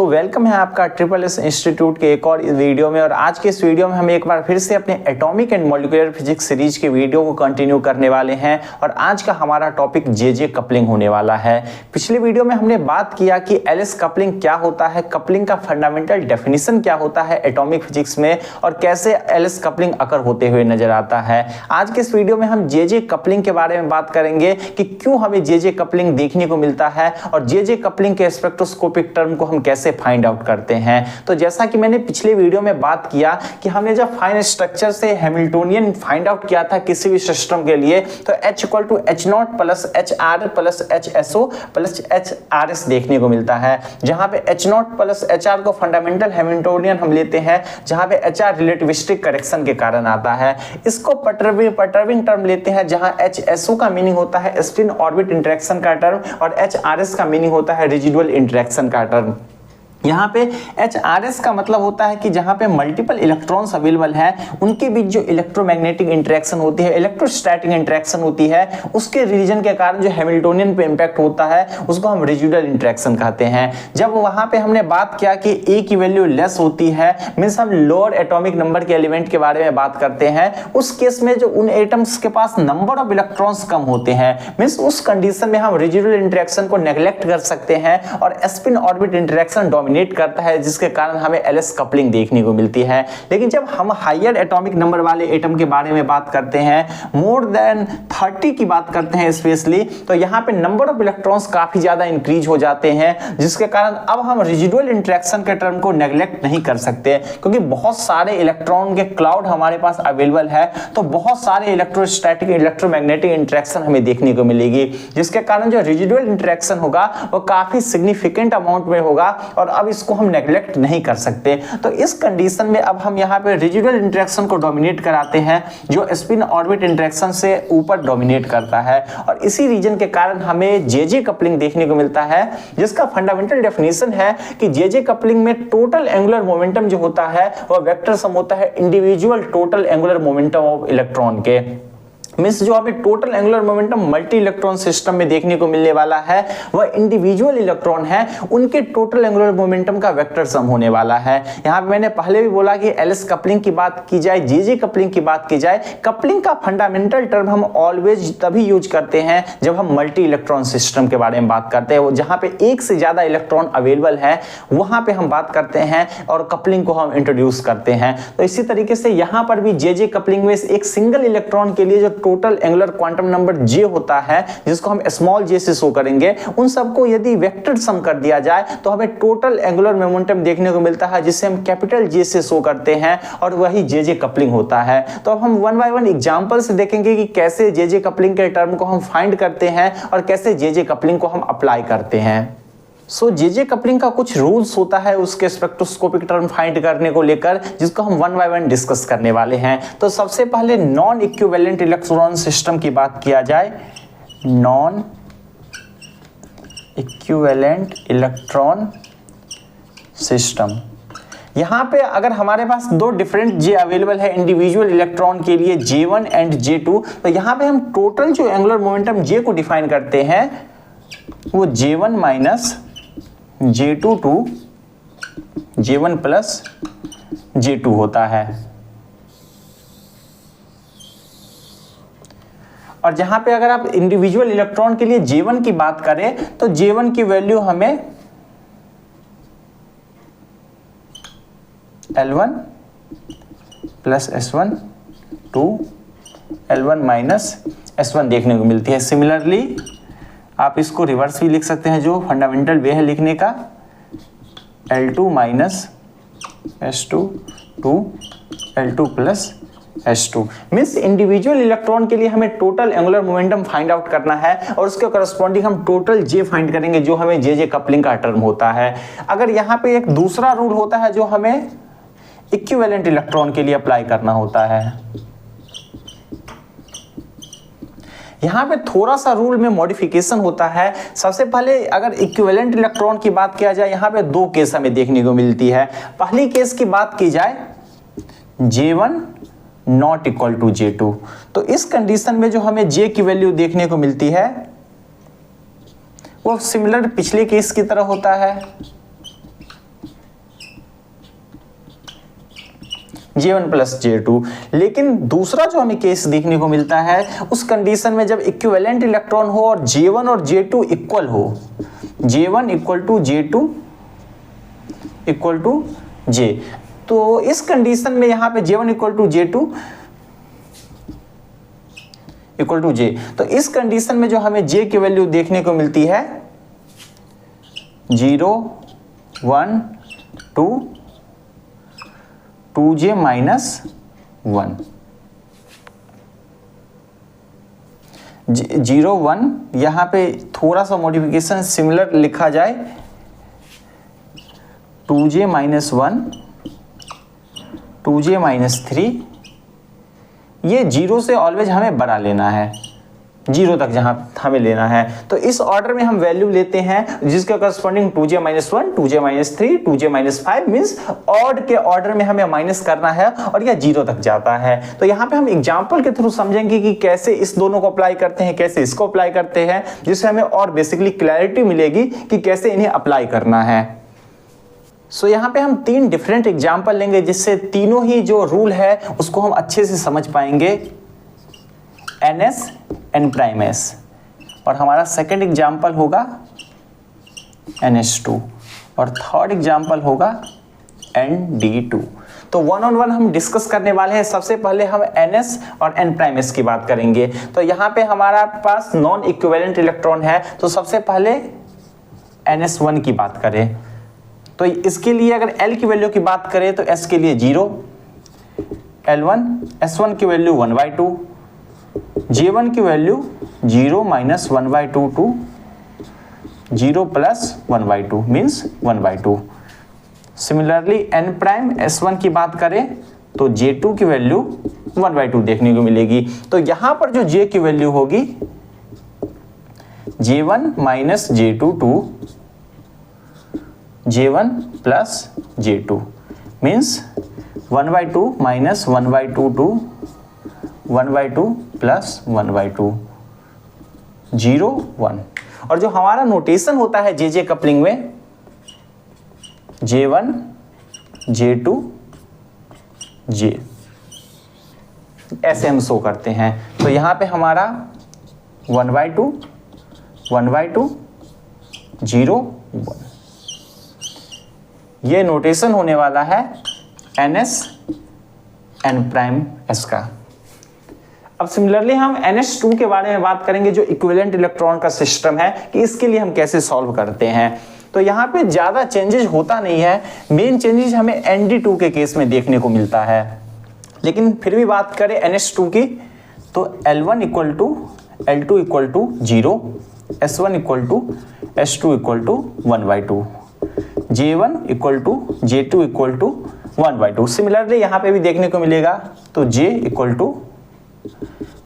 Welcome है आपका triple S institute के एक और वीडियो में। और आज के इस वीडियो में हम एक बार फिर से अपने atomic and molecular physics series के वीडियो को कंटिन्यू करने वाले हैं। और आज का हमारा टॉपिक जे कपलिंग होने वाला है। पिछले वीडियो में हमने बात किया कि एलिस कपलिंग क्या होता है, कपलिंग का फंडामेंटल डेफिनेशन क्या होता है एटॉमिक फिजिक्स में, और कैसे एलिस कपलिंग अकर होते हुए नजर आता है। आज के इस वीडियो में हम जे कपलिंग के बारे में बात करेंगे कि क्यों हमें जे कपलिंग देखने को मिलता है और जे कपलिंग के स्पेक्ट्रोस्कोपिक टर्म को हम कैसे फाइंड आउट करते हैं। तो जैसा कि मैंने पिछले वीडियो में बात किया कि हमने जब फाइन स्ट्रक्चर से हैमिल्टोनियन फाइंड आउट किया था किसी भी सिस्टम के लिए, तो H equal to H0 plus HR plus HSO plus HRS देखने को मिलता है, जहां पे H0 प्लस HR को फंडामेंटल हैमिल्टोनियन हम लेते हैं, जहां पे HR रिलेटिविस्टिक करेक्शन के कारण आता है। इसको परटर्बिंग टर्म लेते हैं, जहां HSO का मीनिंग होता है स्पिन ऑर्बिट इंटरेक्शन का टर्म और HRS का मीनिंग होता है रेजिडुअल इंटरेक्शन का टर्म। यहाँ पे HRS का मतलब होता है कि जहाँ पे मल्टीपल इलेक्ट्रॉन्स अवेलेबल हैं उनके बीच जो इलेक्ट्रोमैग्नेटिक इंटरेक्शन होती है, इलेक्ट्रोस्टैटिक इंटरेक्शन होती है, उसके रीजन के कारण जो हैमिल्टोनियन पे इंपैक्ट होता है उसको हम रेजिडुअल इंटरेक्शन कहते हैं। जब वहाँ पे हमने बात किया कि A की वैल्यू लेस होती है, मीन्स हम लोअर एटॉमिक नंबर के एलिमेंट के बारे में बात करते हैं, उस केस में जो उन एटम्स के पास नंबर ऑफ इलेक्ट्रॉन्स कम होते हैं, मीन्स उस कंडीशन में हम रेजिडुअल इंटरेक्शन को नेग्लेक्ट कर सकते हैं और स्पिन ऑर्बिट इंटरेक्शन करता है, जिसके कारण हमें एलिस कपलिंग देखने को मिलती है। लेकिन जब हम हायर एटॉमिक नंबर वाले एटम के बारे में बात करते हैं, मोर देन 30 की बात करते हैं स्पेशली, तो यहाँ पे नंबर ऑफ इलेक्ट्रॉन्स काफी ज्यादा इंक्रीज हो जाते हैं, जिसके कारण अब हम रेजिडुअल इंटरेक्शन के टर्म को नेग्लेक्ट नहीं कर सकते, क्योंकि बहुत सारे इलेक्ट्रॉन के क्लाउड हमारे पास अवेलेबल है, तो बहुत सारे इलेक्ट्रोस्टैटिक इलेक्ट्रोमैग्नेटिक इंटरेक्शन हमें देखने को मिलेगी, जिसके कारण जो रेजिडुअल इंटरेक्शन होगा वो काफी सिग्निफिकेंट अमाउंट में होगा और अब इसको हम नेग्लेक्ट नहीं कर सकते। तो इस कंडीशन में अब हम यहाँ पे रेजिडुअल इंटरेक्शन को डोमिनेट कराते हैं, जो स्पिन ऑर्बिट इंटरेक्शन से ऊपर डोमिनेट करता है, और इसी रीजन के कारण हमें जे कपलिंग देखने को मिलता है, जिसका फंडामेंटल डेफिनेशन है कि जे कपलिंग में टोटल एंगुलर मोमेंटम जो होता है वह वेक्टर सम होता है individual total angular momentum of electron के। मीन्स जो हमें total angular momentum multi electron system में देखने को मिलने वाला है वह इंडिविजुअल इलेक्ट्रॉन है, उनके टोटल एंगुलर मोमेंटम का वेक्टर सम होने वाला है। यहाँ पे मैंने पहले भी बोला कि एलिस कपलिंग की बात की जाए, जे कपलिंग की बात की जाए, कपलिंग का फंडामेंटल टर्म हम ऑलवेज तभी यूज करते हैं जब हम मल्टी इलेक्ट्रॉन सिस्टम के बारे में बात करते हैं, जहाँ पे एक से ज्यादा इलेक्ट्रॉन अवेलेबल है वहां पे हम बात करते हैं और कपलिंग को हम इंट्रोड्यूस करते हैं। तो इसी तरीके से यहाँ पर भी जे कपलिंग में एक सिंगल इलेक्ट्रॉन के लिए जो टोटल एंगुलर क्वांटम नंबर जे होता है, जिसको हम स्मॉल जे से शो करेंगे, उन सबको यदि वेक्टर सम कर दिया जाए तो हमें टोटल एंगुलर मोमेंटम देखने को मिलता है, जिसे हम कैपिटल जे से शो करते हैं, और वही जे कपलिंग होता है। तो अब हम वन बाय वन एग्जांपल से देखेंगे कि कैसे जे कपलिंग के टर्म को हम फाइंड करते हैं और कैसे जे कपलिंग को हम अप्लाई करते हैं। जे कपलिंग का कुछ रूल्स होता है उसके स्पेक्ट्रोस्कोपिक टर्म फाइंड करने को लेकर, जिसको हम वन बाय वन डिस्कस करने वाले हैं। तो सबसे पहले नॉन इक्विवेलेंट इलेक्ट्रॉन सिस्टम की बात किया जाए, नॉन इक्विवेलेंट इलेक्ट्रॉन सिस्टम। यहाँ पे अगर हमारे पास दो डिफरेंट जे अवेलेबल है इंडिविजुअल इलेक्ट्रॉन के लिए, J1 एंड J2, तो यहाँ पे हम टोटल जो एंगुलर मोमेंटम जे को डिफाइन करते हैं वो J1 minus J2 to J1 plus J2 होता है। और जहां पे अगर आप इंडिविजुअल इलेक्ट्रॉन के लिए J1 की बात करें तो J1 की वैल्यू हमें L1 plus S1 to L1 minus S1 देखने को मिलती है। सिमिलरली आप इसको रिवर्स भी लिख सकते हैं, जो फंडामेंटल वे है लिखने का, L2 minus S2 to L2 plus S2। Means individual electron के लिए हमें total angular momentum find out करना है और उसके करस्पॉन्डिंग हम टोटल जे फाइंड करेंगे, जो हमें जे कपलिंग का टर्म होता है। अगर यहाँ पे एक दूसरा रूल होता है जो हमें इक्विवेलेंट इलेक्ट्रॉन के लिए अप्लाई करना होता है। यहाँ पे थोड़ा सा रूल में मॉडिफिकेशन होता है। सबसे पहले अगर इक्विवेलेंट इलेक्ट्रॉन की बात किया जाए, यहाँ पे दो केस हमें देखने को मिलती है। पहली केस की बात की जाए J1 not equal to J2, तो इस कंडीशन में जो हमें J की वैल्यू देखने को मिलती है वो सिमिलर पिछले केस की तरह होता है। J1 plus J2। लेकिन दूसरा जो हमें केस देखने को मिलता है उस कंडीशन में जब इक्विवेलेंट इलेक्ट्रॉन हो और J1 और J2 इक्वल हो, J1 equal to J2 equal to J, तो इस कंडीशन में यहां पे J1 equal to J2 equal to J, तो इस कंडीशन में जो हमें J की वैल्यू देखने को मिलती है 0 1 2 2J माइनस 1, 0 1, यहां पे थोड़ा सा मॉडिफिकेशन सिमिलर लिखा जाए 2J माइनस 1 2J माइनस 3, ये 0 से ऑलवेज हमें बड़ा लेना है, 0 तक जहां हमें लेना है। तो इस ऑर्डर में हम वैल्यू लेते हैं जिसके corresponding 2J minus 1 2J minus 3 2J minus 5, means odd के ऑर्डर में हमें माइनस करना है और यह 0 तक जाता है। तो यहाँ पे हम एग्जाम्पल के थ्रू समझेंगे कि कैसे इस दोनों को अप्लाई करते हैं, कैसे इसको अप्लाई करते हैं, जिससे हमें और बेसिकली क्लैरिटी मिलेगी कि कैसे इन्हें अप्लाई करना है। सो यहाँ पे हम 3 डिफरेंट एग्जाम्पल लेंगे जिससे तीनों ही जो रूल है उसको हम अच्छे से समझ पाएंगे, NS N प्राइम S, और हमारा सेकेंड एग्जाम्पल होगा NS2 और थर्ड एग्जाम्पल होगा ND2। तो वन ऑन वन हम डिस्कस करने वाले हैं। सबसे पहले हम NS और N प्राइम S की बात करेंगे। तो यहाँ पे हमारा पास नॉन इक्विवेलेंट इलेक्ट्रॉन है, तो सबसे पहले NS1 की बात करें तो इसके लिए अगर L की वैल्यू की बात करें तो S के लिए 0, L1 S1 की वैल्यू 1/2, J1 की वैल्यू 0 minus 1/2 to 0 plus 1/2 means 1/2। Similarly N prime S1 की बात करें तो J2 की वैल्यू 1/2 देखने को मिलेगी। तो यहां पर जो J की वैल्यू होगी J1 minus J2 to J1 plus J2 means 1/2 minus 1/2 to 1/2 plus 1/2 0 1। और जो हमारा नोटेशन होता है JJ कपलिंग में J1 J2 J, ऐसे हम शो करते हैं। तो यहां पे हमारा 1/2 1/2 0 1, ये नोटेशन होने वाला है NS N प्राइम S का। अब सिमिलरली हम NS2 के बारे में बात करेंगे जो इक्विवेलेंट इलेक्ट्रॉन का सिस्टम है कि इसके लिए हम कैसे सॉल्व करते हैं। तो यहाँ पे ज़्यादा चेंजेस होता नहीं है, मेन चेंजेस हमें ND2 के केस में देखने को मिलता है। लेकिन फिर भी बात करें NS2 की तो L1 equal to L2 equal to 0, S1 equal to S2 equal to 1/2, J1 equal to J2 equal to 1/2। Similarly यहाँ पे भी देखने को मिलेगा तो J equal to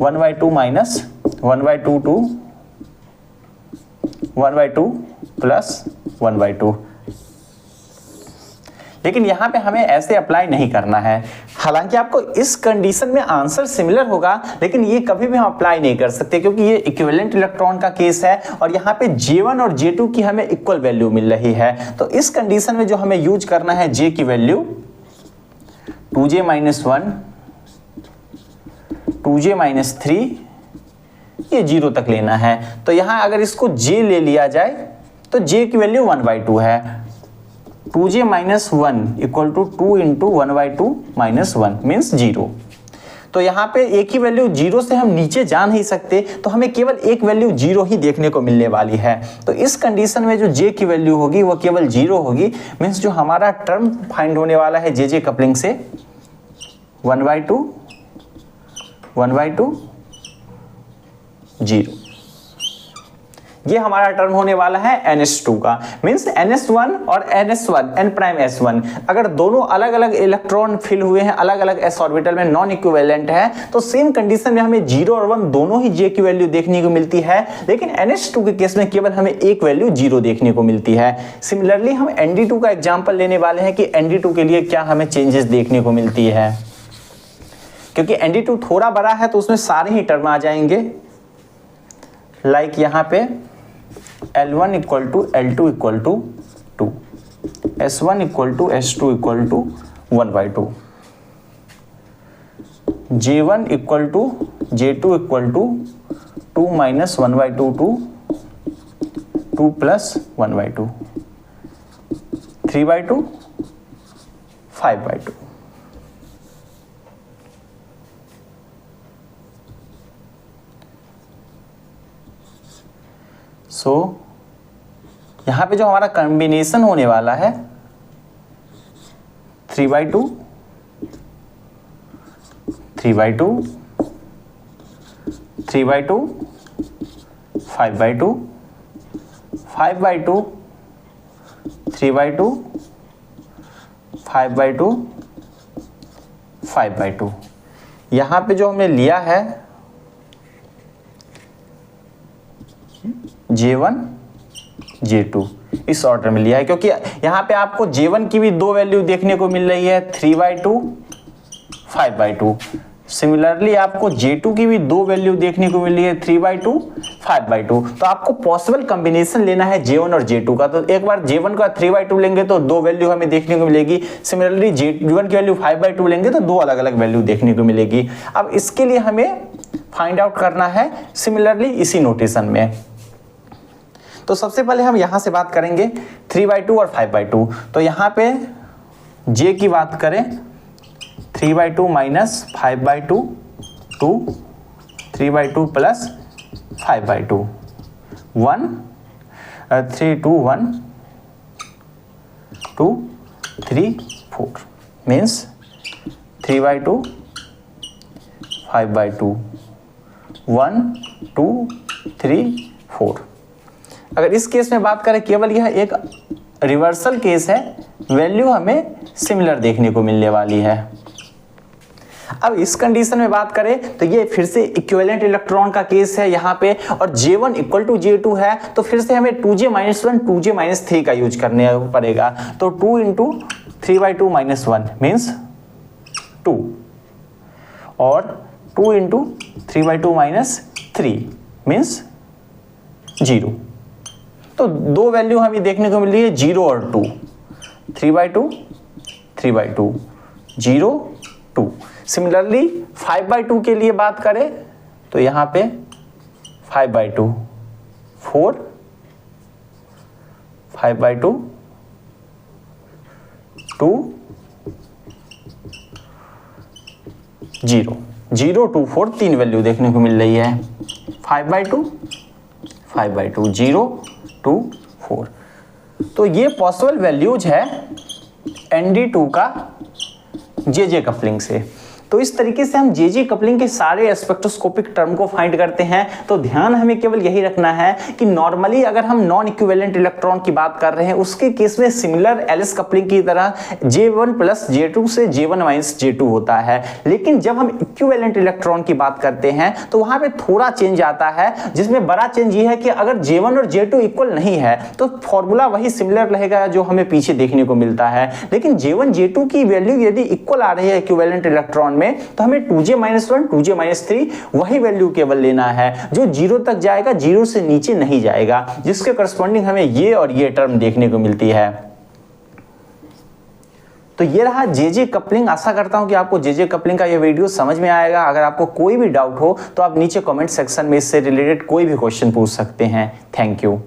1/2 minus 1/2 to 1/2 plus 1/2। लेकिन यहाँ पे हमें ऐसे अप्लाई नहीं करना है। हालांकि आपको इस कंडीशन में आंसर सिमिलर होगा, लेकिन ये कभी भी हम अप्लाई नहीं कर सकते क्योंकि ये इक्विवेलेंट इलेक्ट्रॉन का केस है और यहाँ पे J1 और J2 की हमें इक्वल वैल्यू मिल रही है। तो इस कंडीशन में जो हमें यूज करना है J की value 2J minus 1 2J minus 3, ये 0 तक लेना है। तो यहाँ अगर इसको J ले लिया जाए तो J की वैल्यू 1/2 है, 2J minus 1 equal to 2 into 1/2 minus 1 means 0। तो यहाँ पे एक ही वैल्यू 0 से हम नीचे जा नहीं सकते, तो हमें केवल एक वैल्यू 0 ही देखने को मिलने वाली है। तो इस कंडीशन में जो J की वैल्यू होगी वो केवल 0 होगी, मीन्स जो हमारा टर्म फाइंड होने वाला है JJ कपलिंग से 1/2 1/2 0, ये हमारा टर्म होने वाला है NS2 का। मीन्स NS1 और NS1 N प्राइम S1 अगर दोनों अलग अलग इलेक्ट्रॉन फिल हुए हैं अलग अलग s ऑर्बिटल में, नॉन इक्विवेलेंट है, तो सेम कंडीशन में हमें 0 और 1 दोनों ही J की वैल्यू देखने को मिलती है। लेकिन NS2 के केस में केवल हमें एक वैल्यू 0 देखने को मिलती है। सिमिलरली हम ND2 का एग्जाम्पल लेने वाले हैं कि ND2 के लिए क्या हमें चेंजेस देखने को मिलती है। क्योंकि ND2 थोड़ा बड़ा है तो उसमें सारे ही टर्म आ जाएंगे। लाइक यहाँ पे L1 equal to L2 equal to 2, S1 equal to S2 equal to 1/2। J1 equal to J2 equal to 2 minus 1/2 to 2 plus 1/2, 3/2, 5/2। So यहां पे जो हमारा कॉम्बिनेशन होने वाला है 3/2, 3/2, 3/2, 5/2, 5/2, 3/2, 5/2, 5/2। यहां पे जो हमने लिया है J1 J2 इस ऑर्डर में लिया है, क्योंकि यहां पे आपको J1 की भी दो वैल्यू देखने को मिल रही है 3/2, 5/2। सिमिलरली आपको J2 की भी दो वैल्यू देखने को मिल रही है 3/2, 5/2। तो आपको पॉसिबल कॉम्बिनेशन लेना है J1 और J2 का। तो एक बार J1 का 3/2 लेंगे तो दो वैल्यू हमें देखने को मिलेगी, सिमिलरली J1 की वैल्यू 5/2 लेंगे तो दो अलग अलग वैल्यू देखने को मिलेगी। अब इसके लिए हमें फाइंड आउट करना है सिमिलरली इसी नोटेशन में। तो सबसे पहले हम यहां से बात करेंगे 3/2 और 5/2। तो यहां पे J की बात करें 3/2 माइनस 5/2 टू 3/2 प्लस 5/2, 1 3 2 1 2 3 4 मीन्स 3/2 5/2 1 2 3 4। अगर इस केस में बात करें केवल यह एक रिवर्सल केस है, वैल्यू हमें सिमिलर देखने को मिलने वाली है। अब इस कंडीशन में बात करें तो ये फिर से इक्विवेलेंट इलेक्ट्रॉन का केस है यहाँ पे, और J1 इक्वल टू J2 है तो फिर से हमें 2J-1 2J-3 का यूज करने पड़ेगा। तो 2 इंटू 3/2 माइनस 1 मीन्स 2 और 2 इंटू 3/2 माइनस 3 मीन्स 0। तो दो वैल्यू हमें देखने को मिल रही है 0 और 2, 3/2, 3/2, 0, 2। सिमिलरली 5/2 के लिए बात करें तो यहां पे 5/2 4, 5/2 2 0, 0 2 4 तीन वैल्यू देखने को मिल रही है। 5/2 5/2 0 2 4। तो ये पॉसिबल वैल्यूज है ND2 का JJ कपलिंग से। तो इस तरीके से हम JJ कपलिंग के सारे स्पेक्ट्रोस्कोपिक टर्म को फाइंड करते हैं। तो ध्यान हमें केवल यही रखना है कि नॉर्मली अगर हम नॉन इक्विवेलेंट इलेक्ट्रॉन की बात कर रहे हैं उसके केस में सिमिलर एलिस कपलिंग की तरह J1 प्लस J2 से J1 माइनस J2 होता है। लेकिन जब हम इक्विवेलेंट इलेक्ट्रॉन की बात करते हैं तो वहां पे थोड़ा चेंज आता है, जिसमें बड़ा चेंज ये है कि अगर J1 और J2 इक्वल नहीं है तो फॉर्मूला वही सिमिलर रहेगा जो हमें पीछे देखने को मिलता है। लेकिन J1 J2 की वैल्यू यदि इक्वल आ रही है इक्विवेलेंट इलेक्ट्रॉन में तो हमें 2J-1 2J-3 वही वैल्यू केवल लेना है जो 0 तक जाएगा, 0 से नीचे नहीं जाएगा, जिसके करस्पॉन्डिंग हमें ये और ये टर्म देखने को मिलती है। तो ये रहा JJ कपलिंग। आशा करता हूं कि आपको JJ कपलिंग का ये वीडियो समझ में आएगा। अगर आपको कोई भी डाउट हो तो आप नीचे कमेंट सेक्शन में इससे रिलेटेड कोई भी क्वेश्चन पूछ सकते हैं। Thank you.